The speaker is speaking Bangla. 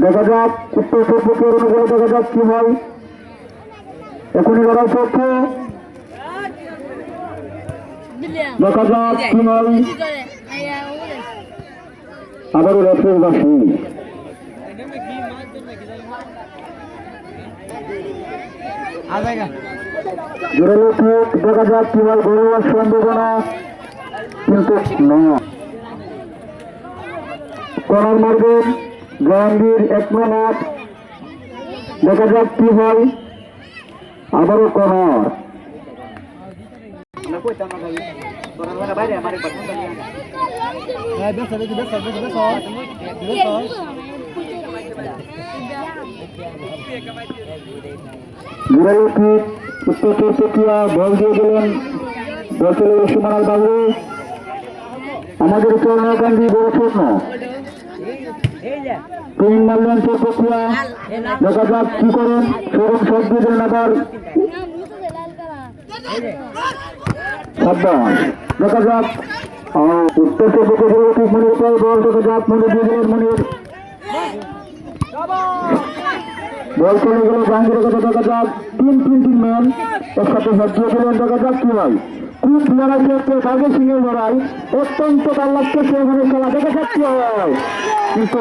দেখা যাক উত্তর পূর্বের অনুকূলে দেখা যাক কি হয়। এখনই লড়াই চলছে, দেখা যাক কি হয়। আবারও রেফারির বাসী জোরালো কিক, দেখা যাক কি হয়। গোল হওয়ার সম্ভাবনা কিন্তু নয়। কর্নার মারবেন জাহাঙ্গীর 1 মিনিট, দেখা যাক কি হয়। আবারও কর্নার, জোরালো কিক, উত্তর প্রক্রিয়া বল দিয়ে দিলেন বল চলে গেল সুমানার বাবু। আমাদের চরণকান্দি বড় তিন মারলেন প্রক্রিয়া, দেখা যাক কি করেন। সেরকম সব দিয়ে দিলেন আবার দেখা যাক উত্তর প্রক্রিয়া মনির পর বল, দেখা যাক মনে দিয়ে দিলেন মনির, বল চলে গেল জাহাঙ্গীরের কথা। দেখা যাক তিন ম্যান একসাথে হাত দিয়ে দিলেন, দেখা যাক কি হয়। খুব লড়াই চলছে, বাঘের সিংহের লড়াই, অত্যন্ত ভাল লাগছে সেখানে খেলা, দেখা যাক কি হয়। কিন্তু